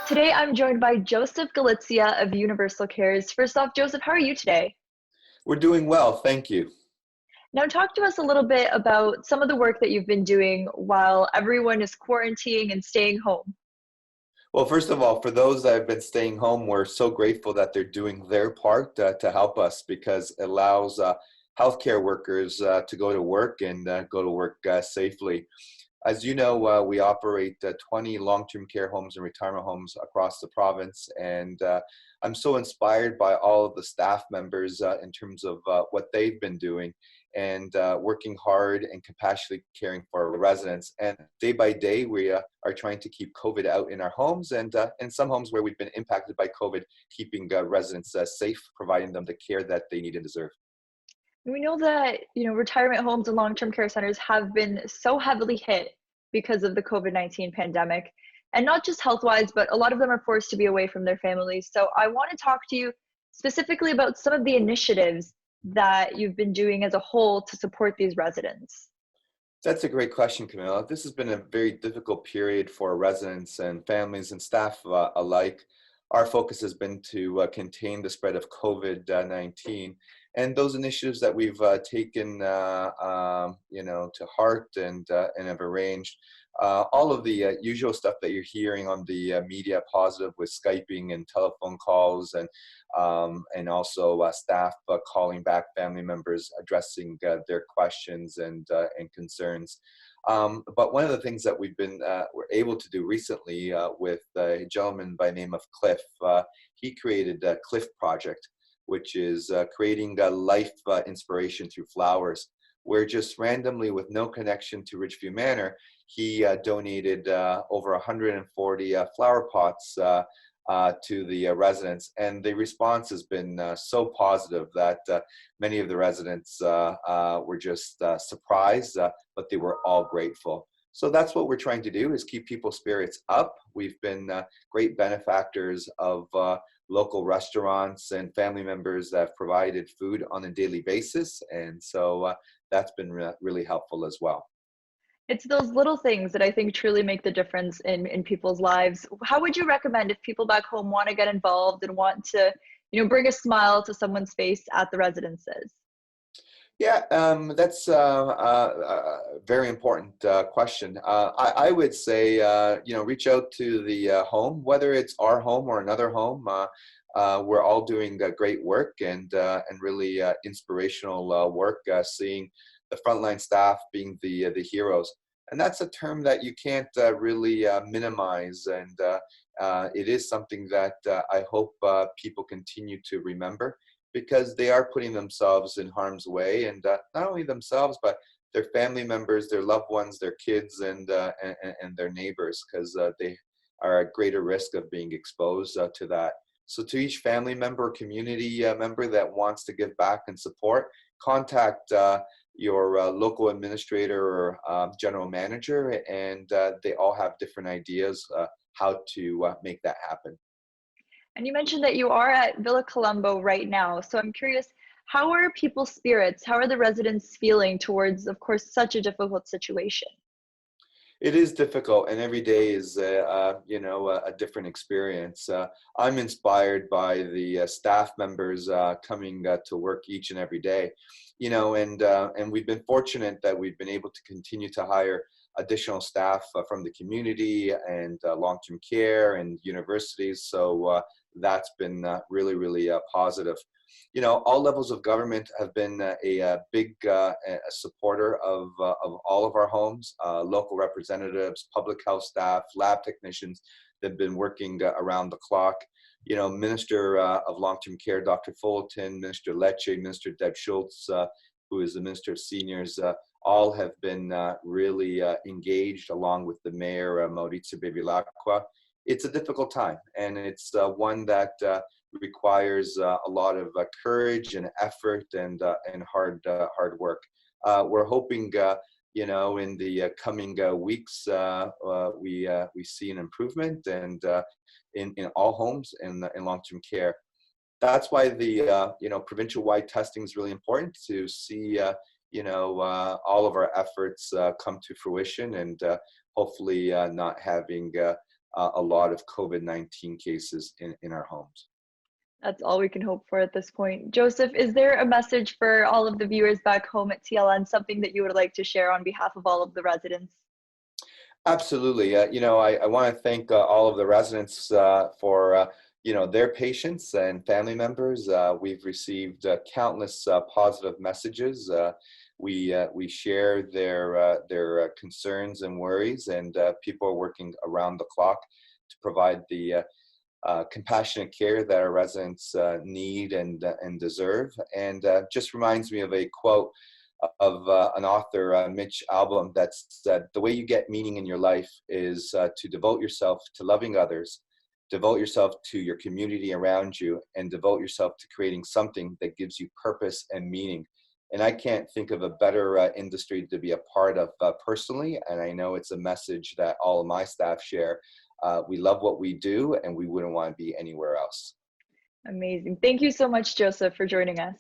Today, I'm joined by Joseph Gulizia of UniversalCares. First off, Joseph, how are you today? We're doing well, thank you. Now, talk to us a little bit about some of the work that you've been doing while everyone is quarantining and staying home. Well, first of all, for those that have been staying home, we're so grateful that they're doing their part to help us because it allows healthcare workers to go to work and go to work safely. As you know, we operate 20 long-term care homes and retirement homes across the province, and I'm so inspired by all of the staff members in terms of what they've been doing and working hard and compassionately caring for our residents. And day by day, we are trying to keep COVID out in our homes, and in some homes where we've been impacted by COVID, keeping residents safe, providing them the care that they need and deserve. We know that, retirement homes and long-term care centers have been so heavily hit because of the COVID-19 pandemic, and not just health-wise, but a lot of them are forced to be away from their families. So I want to talk to you specifically about some of the initiatives that you've been doing as a whole to support these residents. That's a great question, Camilla. This has been a very difficult period for residents and families and staff alike. Our focus has been to contain the spread of COVID-19, and those initiatives that we've taken, to heart and have arranged. All of the usual stuff that you're hearing on the media positive with Skyping and telephone calls and also staff calling back family members, addressing their questions and concerns. But one of the things that we're able to do recently with a gentleman by the name of Cliff, he created a Cliff Project, which is creating life inspiration through flowers, where just randomly with no connection to Ridgeview Manor, he donated over 140 flower pots to the residents, and the response has been so positive that many of the residents were just surprised, but they were all grateful. So that's what we're trying to do, is keep people's spirits up. We've been great benefactors of local restaurants and family members that have provided food on a daily basis, and so that's been really helpful as well. It's those little things that I think truly make the difference in people's lives. How would you recommend if people back home want to get involved and want to, bring a smile to someone's face at the residences? Yeah, that's a very important question. I would say, reach out to the home, whether it's our home or another home. We're all doing great work and really inspirational work, seeing the frontline staff being the heroes. And that's a term that you can't really minimize. And it is something that I hope people continue to remember, because they are putting themselves in harm's way, and not only themselves, but their family members, their loved ones, their kids, and their neighbors, because they are at greater risk of being exposed to that. So to each family member or community member that wants to give back and support, contact your local administrator or general manager, and they all have different ideas how to make that happen. And you mentioned that you are at Villa Colombo right now. So I'm curious, how are people's spirits? How are the residents feeling towards, of course, such a difficult situation? It is difficult, and every day is, a different experience. I'm inspired by the staff members coming to work each and every day, and we've been fortunate that we've been able to continue to hire additional staff from the community and long-term care and universities. So that's been really, really positive. All levels of government have been a big supporter of all of our homes. Local representatives, public health staff, lab technicians, they've been working around the clock. Minister of Long-Term Care, Dr. Fullerton, Minister Lecce, Minister Deb Schultz, who is the Minister of Seniors, all have been really engaged, along with the Mayor, Maurizio Bevilacqua. It's a difficult time, and it's one that requires a lot of courage and effort and hard work. We're hoping, in the coming weeks, we see an improvement and in all homes in long-term care. That's why the provincial-wide testing is really important, to see all of our efforts come to fruition, and hopefully not having a lot of COVID-19 cases in our homes. That's all we can hope for at this point. Joseph, is there a message for all of the viewers back home at TLN, something that you would like to share on behalf of all of the residents? Absolutely. I want to thank all of the residents for their patience and family members. We've received countless positive messages. We share their concerns and worries, and people are working around the clock to provide the compassionate care that our residents need and deserve. And just reminds me of a quote of an author, Mitch Albom, that said, "The way you get meaning in your life is to devote yourself to loving others, devote yourself to your community around you, and devote yourself to creating something that gives you purpose and meaning." And I can't think of a better industry to be a part of personally, and I know it's a message that all of my staff share. We love what we do, and we wouldn't want to be anywhere else. Amazing. Thank you so much, Joseph, for joining us.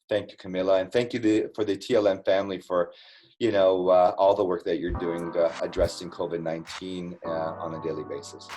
Thank you, Camilla, and thank you for the TLN family for, all the work that you're doing addressing COVID-19 on a daily basis.